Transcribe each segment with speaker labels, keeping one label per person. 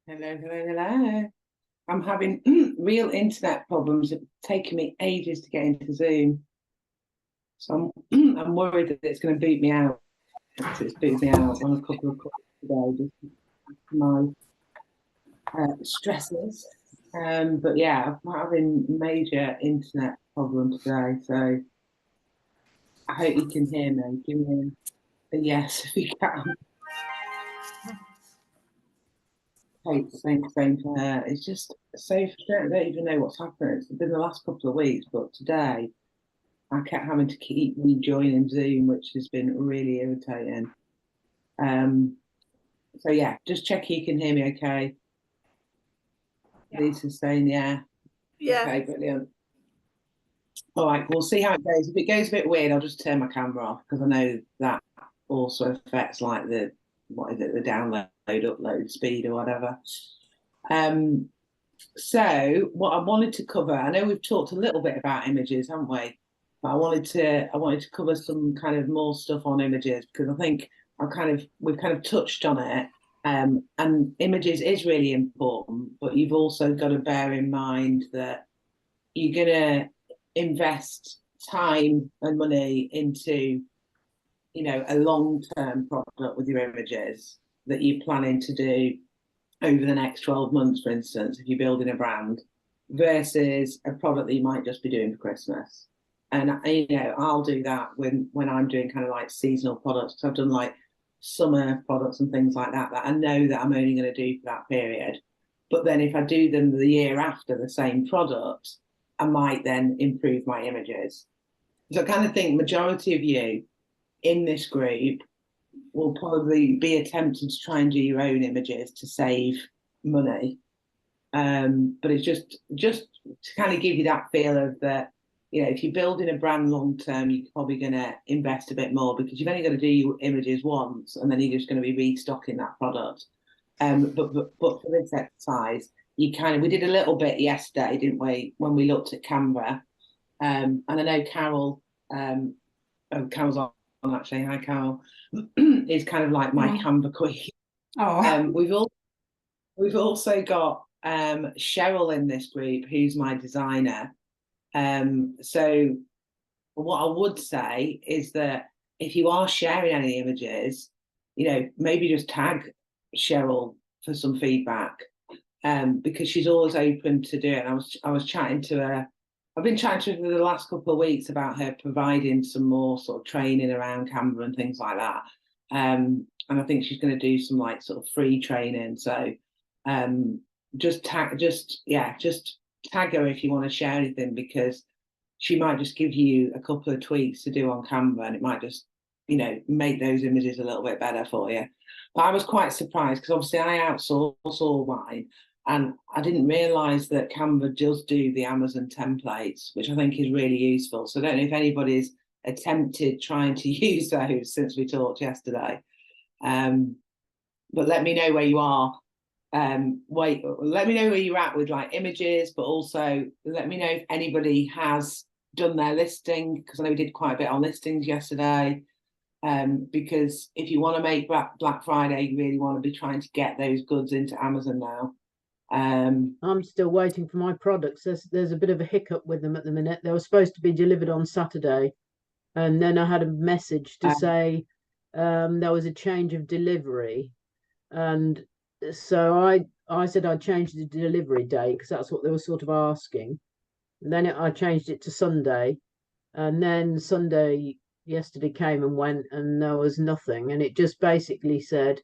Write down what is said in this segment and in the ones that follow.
Speaker 1: Hello, hello, hello. I'm having real internet problems. It's taken me ages to get into Zoom. So I'm worried that it's going to boot me out. It's booted me out on a couple of calls today, just my stresses. But yeah, I'm having major internet problems today. So I hope you can hear me. Give me a yes if you can. Kate, same for her. It's just so frustrating. I don't even know what's happening. It's been the last couple of weeks, but today I kept having to keep rejoining Zoom, which has been really irritating. So yeah, just check you can hear me okay. Yeah. Lisa's saying yeah.
Speaker 2: Yeah.
Speaker 1: Okay, brilliant. All right, we'll see how it goes. If it goes a bit weird, I'll just turn my camera off because I know that also affects like the download, upload speed or whatever. So what I wanted to cover, I know we've talked a little bit about images, haven't we? But I wanted to cover some kind of more stuff on images because I think we've kind of touched on it. And images is really important, but you've also got to bear in mind that you're gonna invest time and money into, a long-term product with your images that you're planning to do over the next 12 months, for instance, if you're building a brand, versus a product that you might just be doing for Christmas. And I'll do that when I'm doing kind of like seasonal products. So I've done like summer products and things like that I know that I'm only going to do for that period. But then if I do them the year after the same product, I might then improve my images. So I kind of think majority of you in this group will probably be attempting to try and do your own images to save money. But it's just to kind of give you that feel of that, if you're building a brand long term, you're probably going to invest a bit more because you've only got to do your images once and then you're just going to be restocking that product. But for this exercise, we did a little bit yesterday, didn't we, when we looked at Canva. And I know Carol, Carol's on actually. Hi, Carol. Is kind of like my Canva queen.
Speaker 2: Oh,
Speaker 1: We've also got Cheryl in this group, who's my designer. So what I would say is that if you are sharing any images, maybe just tag Cheryl for some feedback, because she's always open to do it. And I was chatting to her. I've been chatting to her for the last couple of weeks about her providing some more sort of training around Canva and things like that. And I think she's going to do some like sort of free training. So just tag her if you want to share anything, because she might just give you a couple of tweaks to do on Canva and it might just, make those images a little bit better for you. But I was quite surprised because obviously I outsource all mine. And I didn't realise that Canva does do the Amazon templates, which I think is really useful. So I don't know if anybody's attempted trying to use those since we talked yesterday. But let me know where you are. Let me know where you're at with like images, but also let me know if anybody has done their listing, because I know we did quite a bit on listings yesterday. Because if you want to make Black Friday, you really want to be trying to get those goods into Amazon now.
Speaker 3: I'm still waiting for my products. There's a bit of a hiccup with them at the minute. They were supposed to be delivered on Saturday, and then I had a message to say there was a change of delivery, and so I said I'd change the delivery date because that's what they were sort of asking. And then I changed it to Sunday, and then Sunday yesterday came and went, and there was nothing, and it just basically said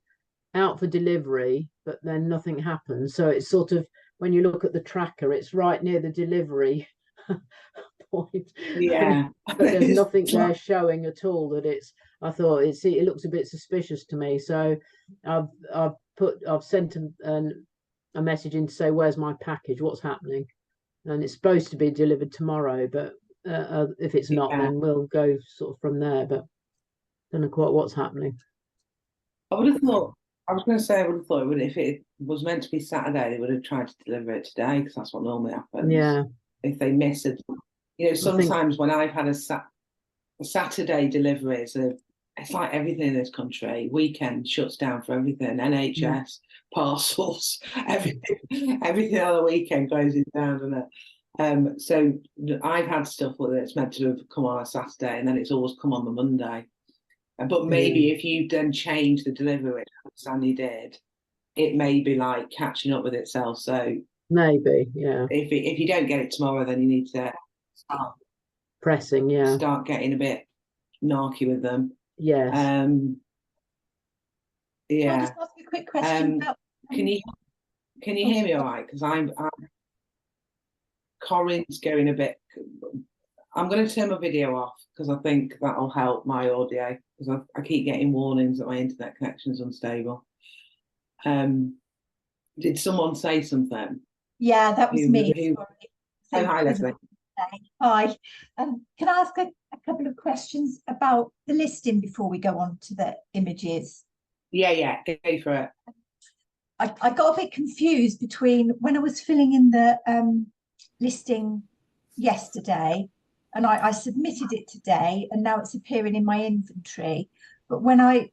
Speaker 3: out for delivery, but then nothing happened. So it's sort of, when you look at the tracker, it's right near the delivery point.
Speaker 1: Yeah.
Speaker 3: But there's nothing there showing at all that it's, I thought it looks a bit suspicious to me. So I've sent a message in to say, where's my package? What's happening? And it's supposed to be delivered tomorrow, but if it's not, then we'll go sort of from there. But I don't know quite what's happening.
Speaker 1: I would have thought if it was meant to be Saturday, they would have tried to deliver it today, because that's what normally happens.
Speaker 3: Yeah.
Speaker 1: If they miss it, sometimes when I've had a Saturday deliveries of it's like everything in this country. Weekend shuts down for everything. NHS, parcels, everything on the weekend closes down, doesn't it? So I've had stuff where it's meant to have come on a Saturday and then it's always come on the Monday. But maybe if you then change the delivery, which Sandy did, it may be like catching up with itself. So
Speaker 3: maybe, yeah.
Speaker 1: If you don't get it tomorrow, then you need to start
Speaker 3: pressing,
Speaker 1: start getting a bit narky with them.
Speaker 3: Yes.
Speaker 2: Yeah. I'll just ask a quick question.
Speaker 1: Can you hear me all right? Because I'm Corinne's going a bit. I'm going to turn my video off because I think that'll help my audio, because I keep getting warnings that my internet connection is unstable. Did someone say something?
Speaker 2: Yeah, that was me.
Speaker 1: Oh, hi, Leslie.
Speaker 2: Hi. Can I ask a couple of questions about the listing before we go on to the images?
Speaker 1: Yeah, go for it.
Speaker 2: I got a bit confused between when I was filling in the listing yesterday, and I submitted it today, and now it's appearing in my inventory. But when I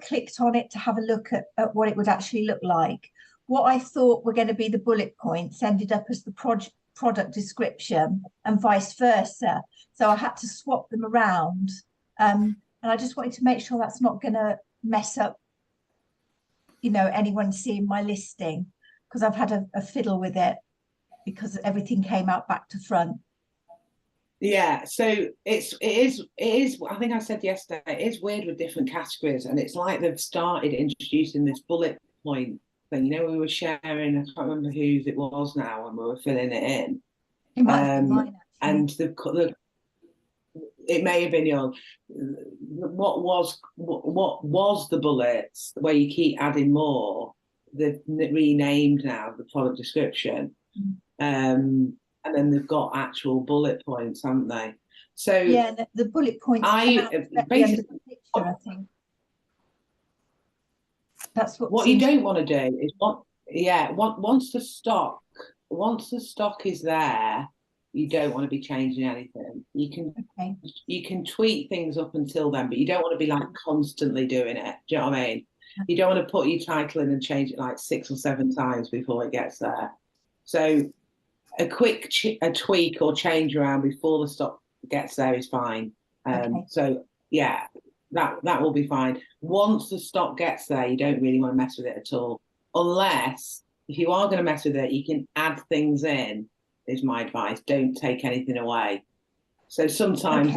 Speaker 2: clicked on it to have a look at what it would actually look like, what I thought were going to be the bullet points ended up as the product description and vice versa. So I had to swap them around. And I just wanted to make sure that's not going to mess up, anyone seeing my listing, because I've had a fiddle with it because everything came out back to front.
Speaker 1: Yeah, so it is. I think I said yesterday, it is weird with different categories, and it's like they've started introducing this bullet point thing. We were sharing. I can't remember whose it was now, when we were filling it in.
Speaker 2: It might have been mine,
Speaker 1: and it may have been yours. What was the bullets where you keep adding more? They've renamed now the product description. And then they've got actual bullet points, haven't they? So
Speaker 2: yeah, the bullet points. Basically, picture, I think that's what
Speaker 1: you don't want to do is once the stock is there, you don't want to be changing anything. You can tweak things up until then, but you don't want to be like constantly doing it. Do you know what I mean? You don't want to put your title in and change it like 6 or 7 times before it gets there. So a quick tweak or change around before the stock gets there is fine. So yeah, that will be fine. Once the stock gets there, you don't really want to mess with it at all, unless if you are going to mess with it, you can add things in, is my advice. Don't take anything away. So sometimes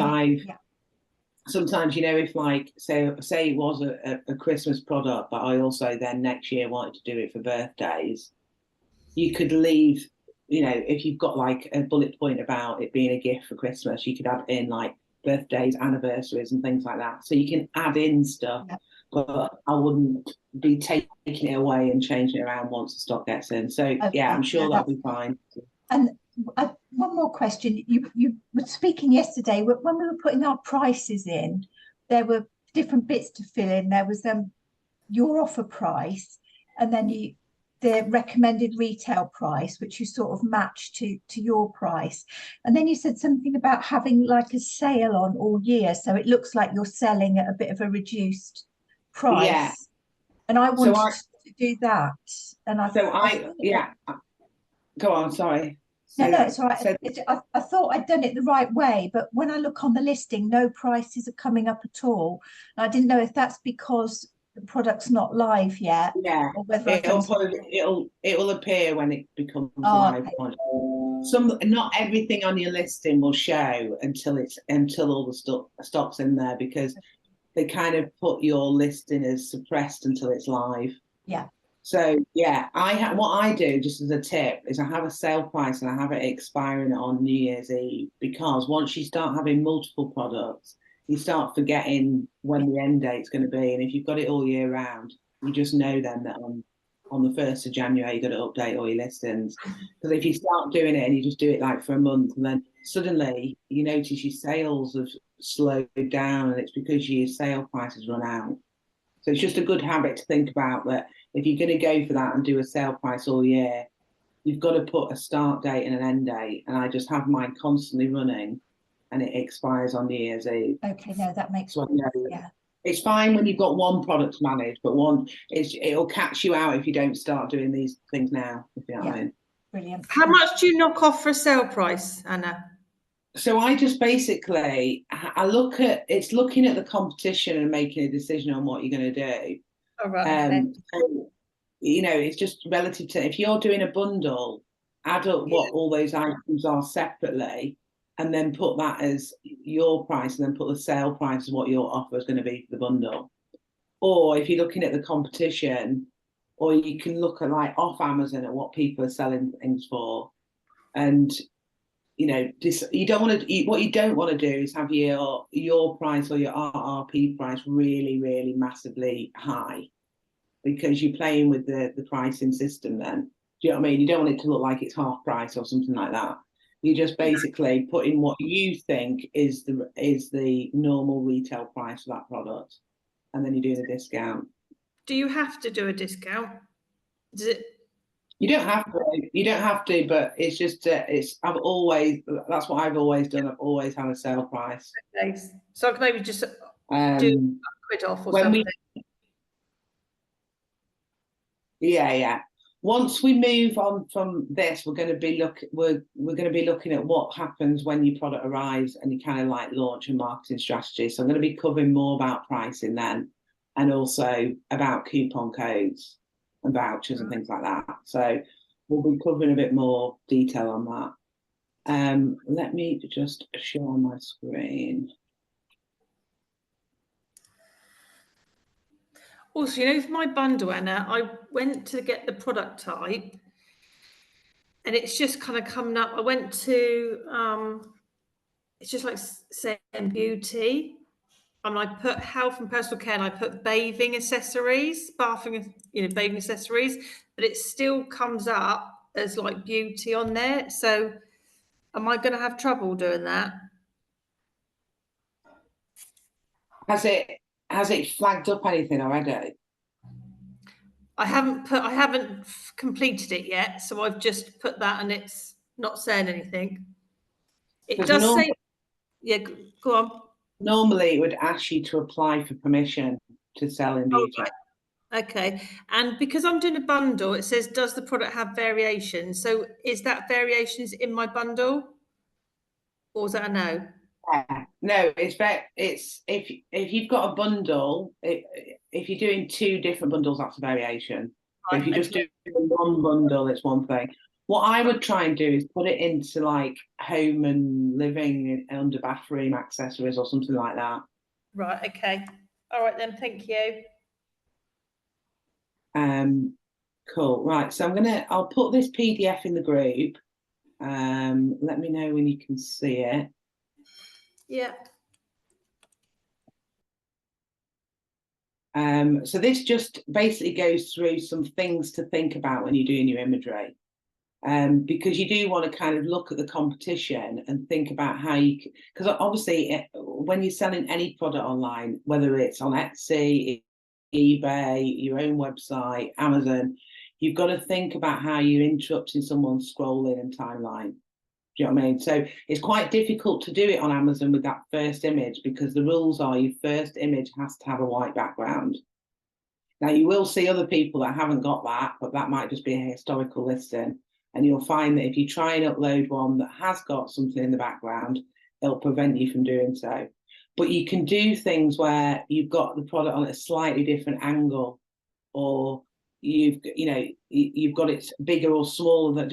Speaker 1: sometimes, if like say it was a Christmas product, but I also then next year wanted to do it for birthdays, you could leave, if you've got like a bullet point about it being a gift for Christmas, you could add in like birthdays, anniversaries and things like that. So you can add in stuff, but I wouldn't be taking it away and changing it around once the stock gets in. So yeah, I'm sure that'll be fine.
Speaker 2: And one more question. You were speaking yesterday, when we were putting our prices in, there were different bits to fill in. There was your offer price, and then the recommended retail price, which you sort of matched to your price. And then you said something about having like a sale on all year, so it looks like you're selling at a bit of a reduced price. Yeah. And I wanted to do that. And
Speaker 1: go on, sorry.
Speaker 2: No, it's all right. I thought I'd done it the right way, but when I look on the listing, no prices are coming up at all. And I didn't know if that's because the product's not live yet.
Speaker 1: Yeah, or whether it will appear when it becomes live. Okay. Not everything on your listing will show until all the stock's in there, because they kind of put your listing as suppressed until it's live.
Speaker 2: Yeah.
Speaker 1: So yeah, what I do, just as a tip, is I have a sale price and I have it expiring on New Year's Eve, because once you start having multiple products, you start forgetting when the end date's going to be. And if you've got it all year round, you just know then that on the 1st of January, you've got to update all your listings. Because if you start doing it and you just do it like for a month, and then suddenly you notice your sales have slowed down, and it's because your sale price has run out. So it's just a good habit to think about, that if you're going to go for that and do a sale price all year, you've got to put a start date and an end date. And I just have mine constantly running, and it expires on New Year's Eve.
Speaker 2: Okay, no, that makes
Speaker 1: sense. It's fine when you've got one product to manage, but it'll catch you out if you don't start doing these things now, if you know what I mean.
Speaker 2: Brilliant.
Speaker 4: How much do you knock off for a sale price, Anna?
Speaker 1: So I just basically, it's looking at the competition and making a decision on what you're going to do.
Speaker 4: All right. Okay.
Speaker 1: So, you know, it's just relative to, if you're doing a bundle, add up what all those items are separately, and then put that as your price, and then put the sale price of what your offer is going to be for the bundle. Or if you're looking at the competition, or you can look at like off Amazon at what people are selling things for, and you know, you don't want to. What you don't want to do is have your price or your RRP price really, really massively high, because you're playing with the pricing system. Then, do you know what I mean? You don't want it to look like it's half price or something like that. You just basically put in what you think is the normal retail price for that product, and then you do the discount.
Speaker 4: Do you have to do a discount? Does it?
Speaker 1: You don't have to. You don't have to, but it's just that's what I've always done. I've always had a sale price.
Speaker 4: Okay. So I can maybe just do a quid off or something.
Speaker 1: Yeah. Once we move on from this, we're going to be looking at what happens when your product arrives and you kind of like launch a marketing strategy. So I'm going to be covering more about pricing then, and also about coupon codes and vouchers and things like that. So we'll be covering a bit more detail on that. Let me just show on my screen.
Speaker 4: Also, you know, for my bundle, Anna, I went to get the product type and it's just kind of coming up. I went to, it's just like saying beauty. And I put health and personal care, and I put bathing accessories, bathing accessories, but it still comes up as like beauty on there. So am I going to have trouble doing that?
Speaker 1: Has it flagged up anything already?
Speaker 4: I haven't completed it yet, so I've just put that and it's not saying anything. It does say, yeah, go on.
Speaker 1: Normally it would ask you to apply for permission to sell in beauty.
Speaker 4: Oh, right. Okay, and because I'm doing a bundle, it says, does the product have variations? So is that variations in my bundle, or is that a no?
Speaker 1: No, it's if you've got a bundle, if you're doing two different bundles, that's a variation. Right, if you just do one bundle, it's one thing. What I would try and do is put it into like home and living under bathroom accessories or something like that.
Speaker 4: Right. Okay. All right then. Thank you.
Speaker 1: Cool. Right. So I'll put this PDF in the group. Let me know when you can see it.
Speaker 4: Yeah.
Speaker 1: So this just basically goes through some things to think about when you're doing your imagery. Because you do want to kind of look at the competition and think about how because obviously when you're selling any product online, whether it's on Etsy, eBay, your own website, Amazon, you've got to think about how you're interrupting someone's scrolling and timeline. Do you know what I mean? So it's quite difficult to do it on Amazon with that first image, because the rules are your first image has to have a white background. Now you will see other people that haven't got that, but that might just be a historical listing. And you'll find that if you try and upload one that has got something in the background, it'll prevent you from doing so. But you can do things where you've got the product on a slightly different angle, or you've got it bigger or smaller. That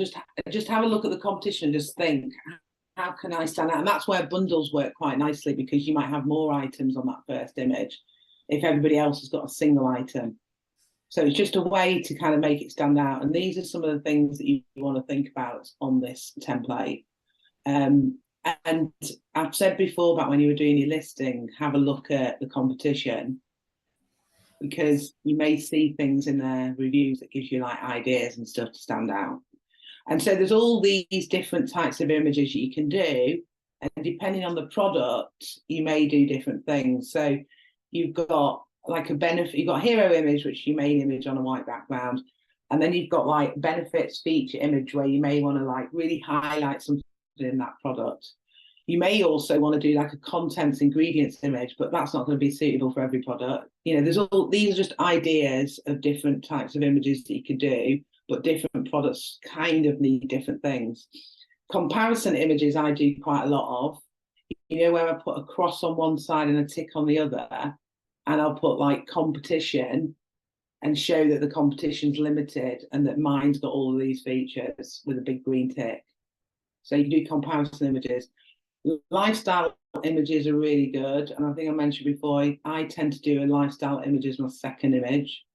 Speaker 1: just have a look at the competition and just think, how can I stand out? And that's where bundles work quite nicely, because you might have more items on that first image if everybody else has got a single item. So it's just a way to kind of make it stand out. And these are some of the things that you want to think about on this template. And I've said before about when you were doing your listing, have a look at the competition, because you may see things in their reviews that gives you like ideas and stuff to stand out. And so there's all these different types of images you can do, and depending on the product, you may do different things. So you've got like you've got hero image, which you may image on a white background, and then you've got like benefits feature image, where you may want to like really highlight something in that product. You may also want to do like a contents ingredients image, but that's not going to be suitable for every product. You know, these are just ideas of different types of images that you could do, but different products kind of need different things. Comparison images I do quite a lot of, you know, where I put a cross on one side and a tick on the other, and I'll put like competition and show that the competition's limited and that mine's got all of these features with a big green tick. So you can do comparison images. Lifestyle images are really good, and I think I mentioned before, I tend to do a lifestyle image as my second image.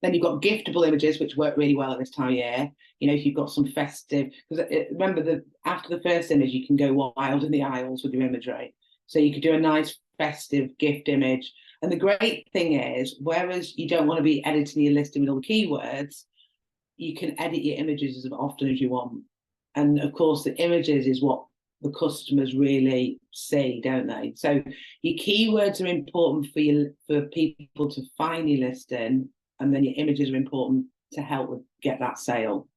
Speaker 1: Then you've got giftable images, which work really well at this time of year. You know, if you've got some festive, because remember that after the first image, you can go wild in the aisles with your imagery. So you could do a nice festive gift image. And the great thing is, whereas you don't want to be editing your listing with all the keywords, you can edit your images as often as you want. And of course, the images is what the customers really see, don't they? So your keywords are important for people to find your listing, and then your images are important to help get that sale.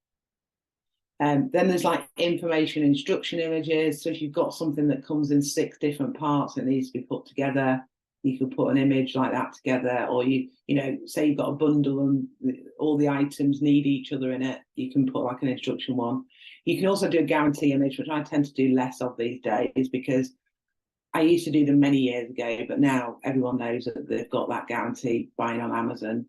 Speaker 1: Then there's like information instruction images. So if you've got something that comes in 6 different parts that needs to be put together, you could put an image like that together. Or you know, say you've got a bundle and all the items need each other in it, you can put like an instruction one. You can also do a guarantee image, which I tend to do less of these days because I used to do them many years ago, but now everyone knows that they've got that guarantee buying on Amazon.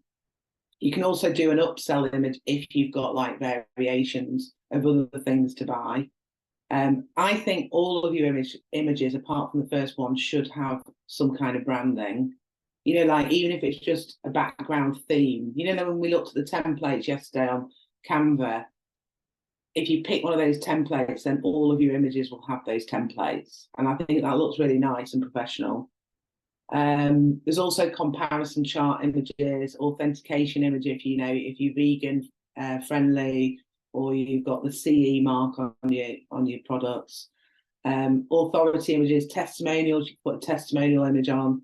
Speaker 1: You can also do an upsell image if you've got like variations of other things to buy. I think all of your images, apart from the first one, should have some kind of branding. You know, like even if it's just a background theme. You know, when we looked at the templates yesterday on Canva, if you pick one of those templates, then all of your images will have those templates. And I think that looks really nice and professional. There's also comparison chart images, authentication image if you're vegan friendly, or you've got the CE mark on your products. Authority images, testimonials, you put a testimonial image on.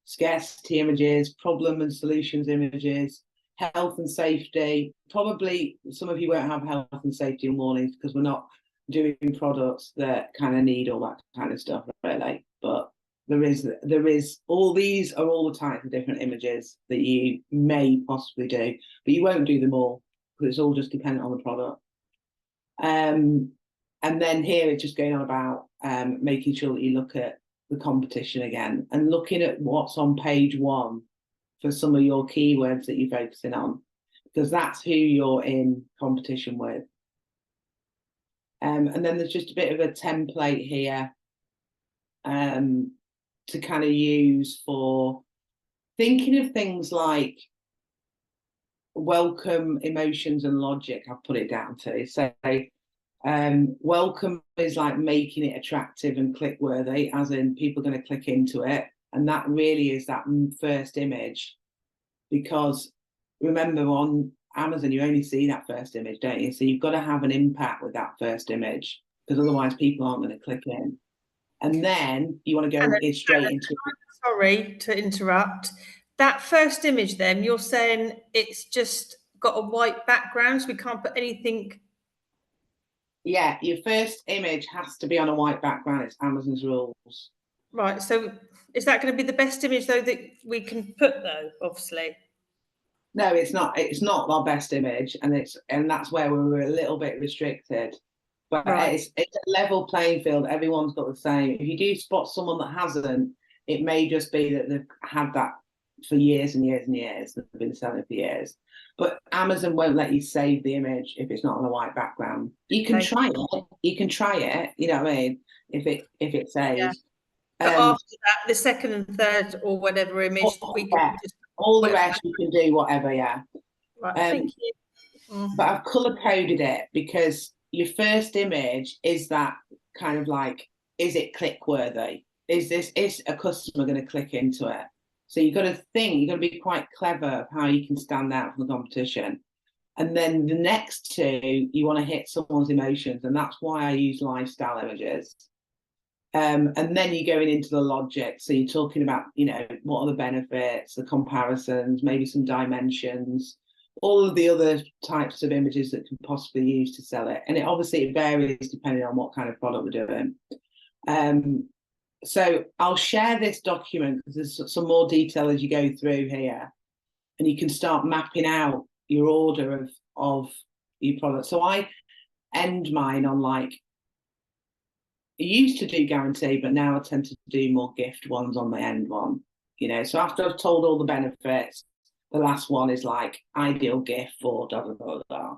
Speaker 1: Scarcity images, problem and solutions images, health and safety. Probably some of you won't have health and safety and warnings because we're not doing products that kind of need all that kind of stuff, really. But there is all these are all the types of different images that you may possibly do, but you won't do them all because it's all just dependent on the product. And then here it's just going on about making sure that you look at the competition again and looking at what's on page 1 for some of your keywords that you're focusing on, because that's who you're in competition with. And then there's just a bit of a template here to kind of use for thinking of things like welcome, emotions and logic. I've put it down to. So welcome is like making it attractive and click worthy, as in people are going to click into it. And that really is that first image, because remember on Amazon, you only see that first image, don't you? So you've got to have an impact with that first image, because otherwise people aren't going to click in. And then you want to go straight into.
Speaker 4: Sorry to interrupt. That first image, then you're saying it's just got a white background, so we can't put anything.
Speaker 1: Yeah, your first image has to be on a white background. It's Amazon's rules.
Speaker 4: Right. So is that going to be the best image though that we can put though? Obviously.
Speaker 1: No, it's not. It's not our best image, and that's where we were a little bit restricted. But
Speaker 4: right.
Speaker 1: It's a level playing field. Everyone's got the same. If you do spot someone that hasn't, it may just be that they've had that for years and years and years. They've been selling it for years. But Amazon won't let you save the image if it's not on a white background. You can try it. You can try it. You know what I mean? If it saves.
Speaker 4: Yeah. But after that, the second and third or whatever image, we can just
Speaker 1: all the rest you can do whatever. Yeah.
Speaker 4: Right. Thank you.
Speaker 1: But I've color coded it because your first image is that kind of like, is it click worthy? Is a customer going to click into it? So you've got to think, you've got to be quite clever of how you can stand out from the competition. And then the next 2, you want to hit someone's emotions. And that's why I use lifestyle images. And then you're going into the logic. So you're talking about, what are the benefits, the comparisons, maybe some dimensions, all of the other types of images that can possibly use to sell it. And it obviously varies depending on what kind of product we're doing. So I'll share this document because there's some more detail as you go through here, and you can start mapping out your order of your products. So I end mine on like, I used to do guarantee, but now I tend to do more gift ones on the end one, you know. So after I've told all the benefits, the last one is like ideal gift for da da da da,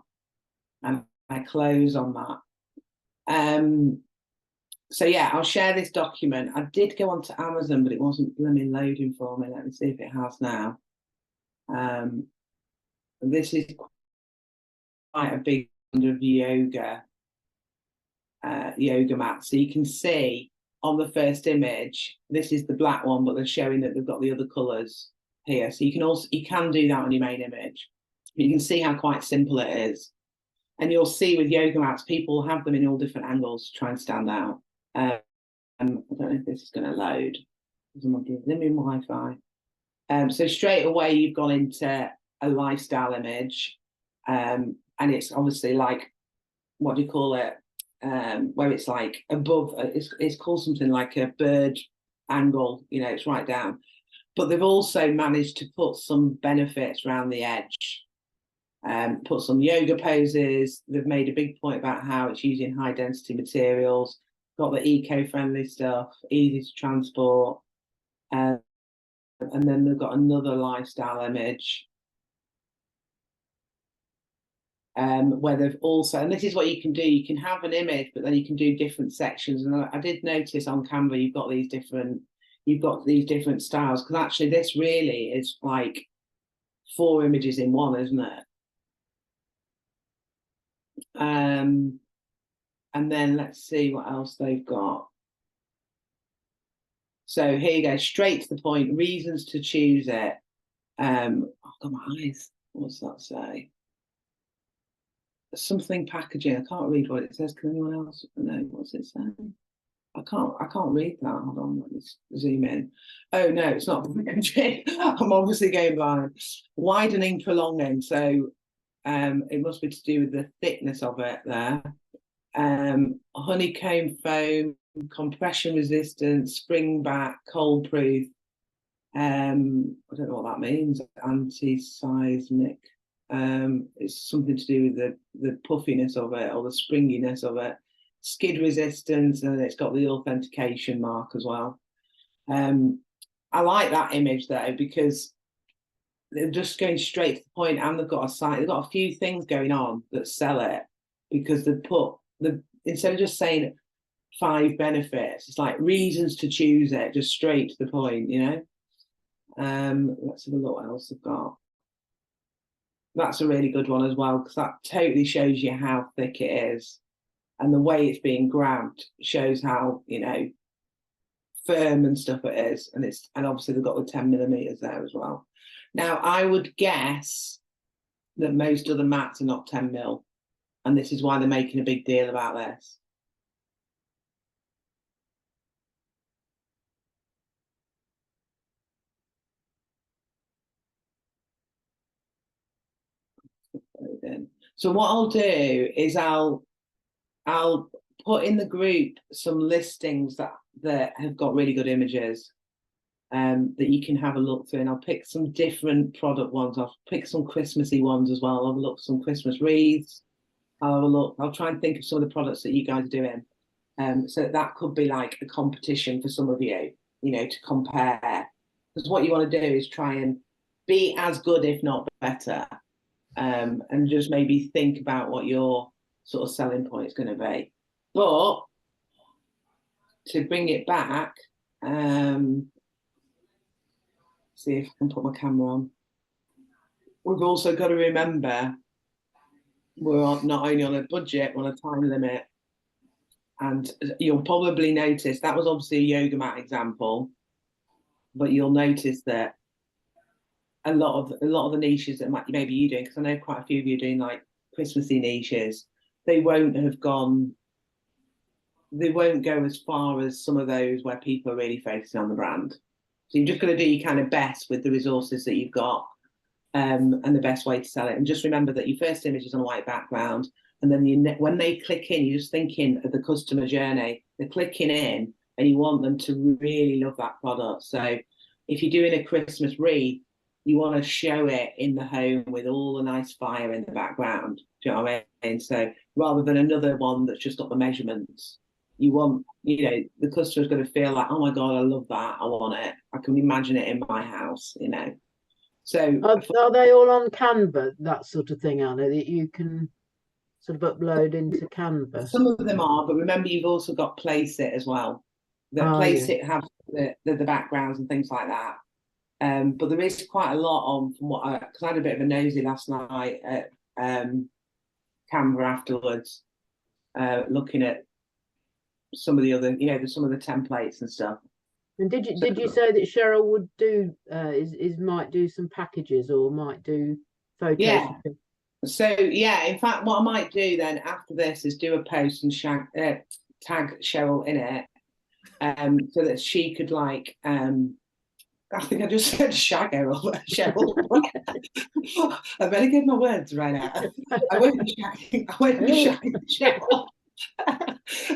Speaker 1: and I close on that. So yeah, I'll share this document. I did go onto Amazon, but it wasn't blooming loading for me. Let me see if it has now. This is quite a big kind of yoga mat. So you can see on the first image, this is the black one, but they're showing that they've got the other colours here. So you can do that on your main image. You can see how quite simple it is. And you'll see with yoga mats, people have them in all different angles to try and stand out. I don't know if this is going to load. Let me Wi-Fi. So straight away you've gone into a lifestyle image, and it's obviously like, what do you call it? Where it's like above. It's called something like a bird angle. You know, it's right down. But they've also managed to put some benefits around the edge. Put some yoga poses. They've made a big point about how it's using high density materials. Got the eco-friendly stuff, easy to transport, and then they've got another lifestyle image where they've also, and this is what you can do, you can have an image, but then you can do different sections. And I did notice on Canva you've got these different styles, because actually this really is like 4 images in one, isn't it? And then let's see what else they've got. So here you go, straight to the point, reasons to choose it. Oh God, my eyes, what's that say? Something packaging, I can't read what it says. Can anyone else know what's it saying? I can't read that. Hold on, let me zoom in. Oh no, it's not packaging. I'm obviously going blind. Widening, prolonging. So it must be to do with the thickness of it there. Honeycomb foam, compression resistant, spring back, cold proof. I don't know what that means. Anti-seismic. It's something to do with the puffiness of it or the springiness of it. Skid resistance, and it's got the authentication mark as well. I like that image though, because they're just going straight to the point, and they've got a site. They've got a few things going on that sell it, because they put instead of just saying 5 benefits, it's like reasons to choose it, just straight to the point, you know. Let's have a look what else they've got. That's a really good one as well, because that totally shows you how thick it is, and the way it's being grabbed shows how, you know, firm and stuff it is. And obviously they've got the 10mm there as well. Now I would guess that most other mats are not 10mm, and this is why they're making a big deal about this. So what I'll do is I'll put in the group some listings that have got really good images that you can have a look through, and I'll pick some different product ones. I'll pick some Christmassy ones as well. I'll have a look at some Christmas wreaths. I'll try and think of some of the products that you guys are doing. So that could be like a competition for some of you, you know, to compare. Because what you want to do is try and be as good, if not better. And just maybe think about what your sort of selling point is going to be. But to bring it back, see if I can put my camera on. We've also got to remember we're not only on a budget, we're on a time limit. And you'll probably notice that was obviously a yoga mat example, but you'll notice that a lot of the niches that maybe you doing, because I know quite a few of you are doing like Christmassy niches, they won't go as far as some of those where people are really focusing on the brand. So you're just going to do your kind of best with the resources that you've got, and the best way to sell it. And just remember that your first image is on a white background, and then when they click in, you're just thinking of the customer journey. they're clicking in, and you want them to really love that product. So if you're doing a Christmas wreath, you want to show it in the home with all the nice fire in the background. Do you know what I mean? So rather than another one that's just got the measurements, you want, the customer's going to feel like, oh my God, I love that. I want it. I can imagine it in my house, So
Speaker 3: are they all on Canva, that sort of thing, Anna, that you can sort of upload into Canva?
Speaker 1: Some of them are, but remember, you've also got Placeit as well. The Placeit have the backgrounds and things like that. But there is quite a lot on from because I had a bit of a nosy last night at Canva afterwards, looking at some of the other, some of the templates and stuff.
Speaker 3: And did you say that Cheryl would do might do some packages or might do photos?
Speaker 1: Yeah. So in fact, what I might do then after this is do a post and tag Cheryl in it, so that she could I think I just said Cheryl. I better get my words right now. I won't be shagging Cheryl.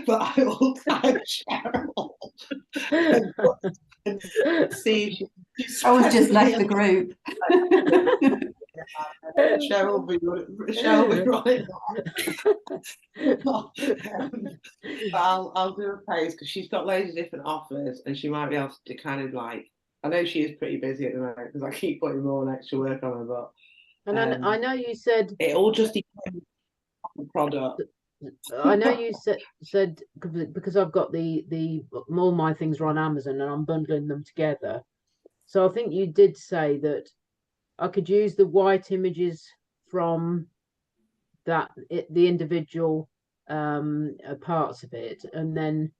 Speaker 1: But I will tag Cheryl. See,
Speaker 5: I was just left the group.
Speaker 1: Cheryl be running. I'll do a post because she's got loads of different offers, and she might be able to kind of I know she is pretty busy at the moment because I keep putting more and extra work on her, but.
Speaker 3: And I know you said
Speaker 1: it all just depends on the product.
Speaker 3: I know you said because I've got all my things are on Amazon and I'm bundling them together. So I think you did say that I could use the white images from the individual parts of it, and then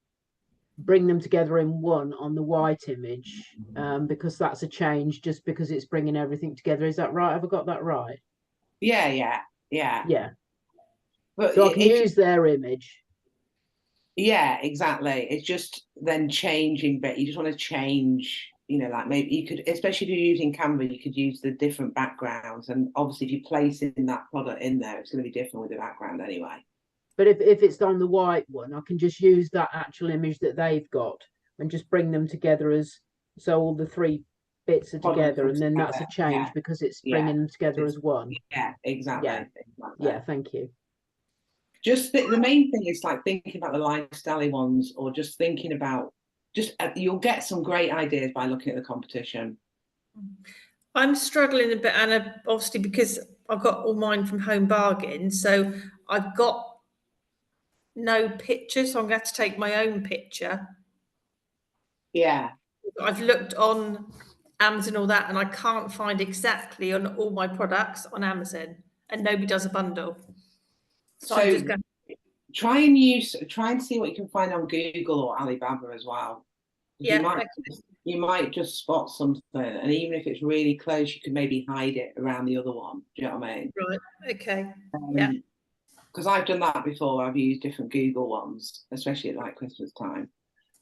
Speaker 3: bring them together in one on the white image, because that's a change just because it's bringing everything together. Is that right? Have I got that right?
Speaker 1: Yeah.
Speaker 3: But so I can use their image.
Speaker 1: Yeah, exactly. It's just then changing, but you just want to change, maybe you could, especially if you're using Canva, you could use the different backgrounds. And obviously if you're placing that product in there, it's going to be different with the background anyway.
Speaker 3: But if it's on the white one, I can just use that actual image that they've got and just bring them together so all the three bits are together, and then that's a change because it's bringing them together as one.
Speaker 1: Yeah, exactly.
Speaker 3: Yeah, thank you.
Speaker 1: Just the main thing is thinking about the lifestyle ones, or just thinking about you'll get some great ideas by looking at the competition.
Speaker 4: I'm struggling a bit, Anna, obviously because I've got all mine from Home Bargain, so I've got no picture, so I'm going to have to take my own picture.
Speaker 1: Yeah.
Speaker 4: I've looked on Amazon, all that, and I can't find exactly on all my products on Amazon, and nobody does a bundle. So I'm just going to
Speaker 1: try and see what you can find on Google or Alibaba as well.
Speaker 4: Yeah.
Speaker 1: You might just spot something, and even if it's really close, you can maybe hide it around the other one. Do you know what I mean?
Speaker 4: Right. Okay.
Speaker 1: Yeah. Because I've done that before. I've used different Google ones, especially at Christmas time.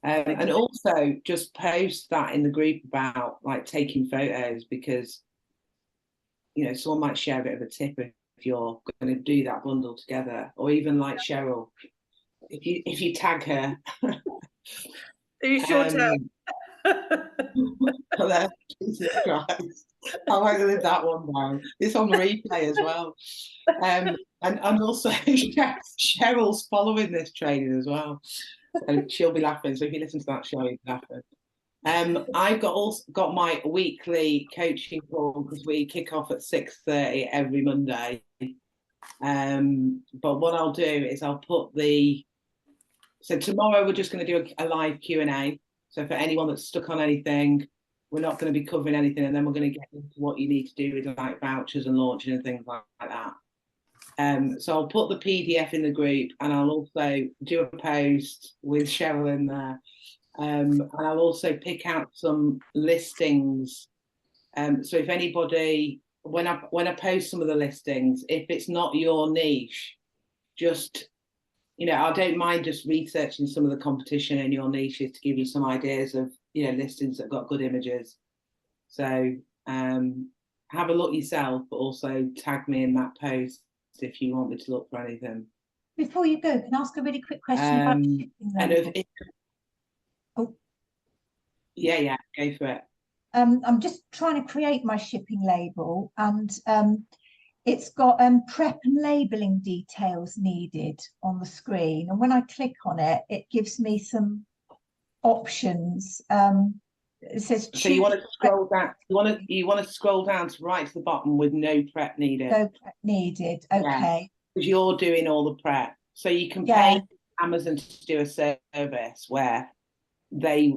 Speaker 1: And also just post that in the group about taking photos, because someone might share a bit of a tip if you're going to do that bundle together, or even Cheryl, if you tag her.
Speaker 4: Are you sure to?
Speaker 1: Jesus Christ. I won't live that one down. It's on replay as well. And also Cheryl's following this training as well. And she'll be laughing. So if you listen to that, she'll be laughing. I've got my weekly coaching call because we kick off at 6:30 every Monday. But what I'll do is I'll put so tomorrow we're just going to do a live Q&A. So for anyone that's stuck on anything, we're not going to be covering anything, and then we're going to get into what you need to do with vouchers and launching and things like that. So I'll put the PDF in the group, and I'll also do a post with Cheryl in there. And I'll also pick out some listings. So if anybody, when I post some of the listings, if it's not your niche, just, I don't mind just researching some of the competition in your niches to give you some ideas of, listings that have got good images. So have a look yourself, but also tag me in that post if you want me to look for anything.
Speaker 2: before you go, can I ask a really quick question about shipping
Speaker 1: And
Speaker 2: labels? Oh.
Speaker 1: Yeah, go for it.
Speaker 2: I'm just trying to create my shipping label, and it's got prep and labeling details needed on the screen. And when I click on it, it gives me some options. It says
Speaker 1: so you want to scroll down. You want to scroll down to right to the bottom with no prep needed.
Speaker 2: No prep needed. Okay.
Speaker 1: Because you're doing all the prep, so you can pay Amazon to do a service where they,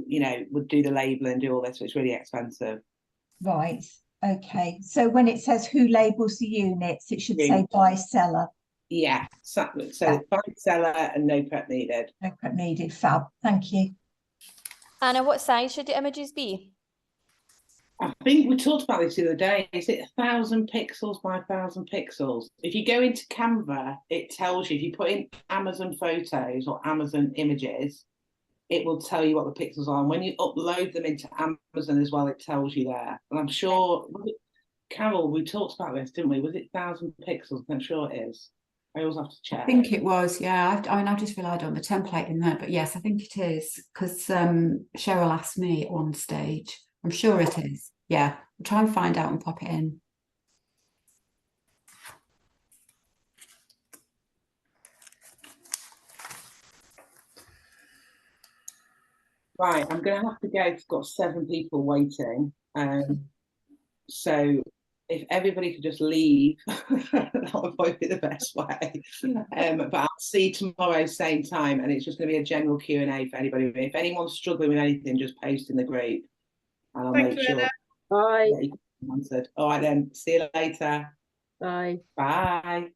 Speaker 1: would do the labeling, do all this, so it's really expensive.
Speaker 2: Right. Okay. So when it says who labels the units, it should say by seller.
Speaker 1: Yeah. So by seller and no prep needed.
Speaker 2: No prep needed. Fab. Thank you.
Speaker 6: Anna, what size should the images be?
Speaker 1: I think we talked about this the other day. Is it 1,000 pixels by 1,000 pixels? If you go into Canva, it tells you, if you put in Amazon photos or Amazon images, it will tell you what the pixels are. And when you upload them into Amazon as well, it tells you there. And I'm sure, Carol, we talked about this, didn't we? Was it 1,000 pixels? I'm sure it is. I always have to check.
Speaker 5: I think it was, yeah. I mean, I just relied on the template in there, but yes, I think it is, because Cheryl asked me at one stage. I'm sure it is. Yeah, I'll try and find out and pop it in.
Speaker 1: Right, I'm going to have to go. I've got 7 people waiting. So if everybody could just leave, that would probably be the best way. But I'll see you tomorrow, same time, and it's just going to be a general Q&A for anybody. If anyone's struggling with anything, just post in the group, and I'll make sure.
Speaker 3: Bye.
Speaker 1: Answered. All right then. See you later.
Speaker 3: Bye.
Speaker 1: Bye.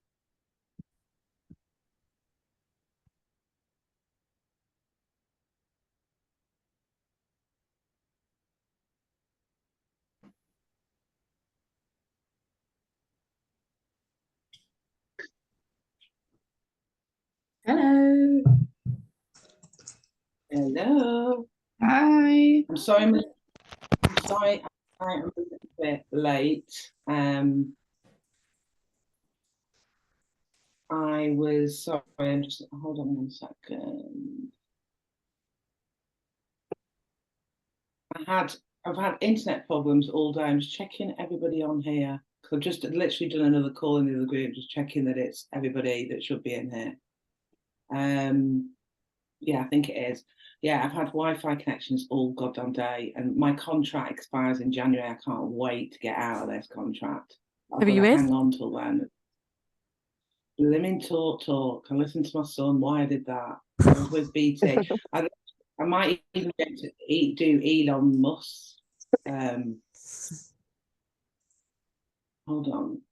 Speaker 5: Hello.
Speaker 1: Hello.
Speaker 5: Hi.
Speaker 1: I'm sorry. I'm a little bit late. I was sorry. I'm just hold on 1 second. I've had internet problems all day. I'm just checking everybody on here because I've just literally done another call in the other group, just checking that it's everybody that should be in here. Yeah, I think it is. Yeah, I've had Wi-Fi connections all goddamn day, and my contract expires in January. I can't wait to get out of this contract. I've got to hang on till then. Blimmin' talk and listen to my son. Why I did that? I was with BT. I might even get to do Elon Musk. Hold on.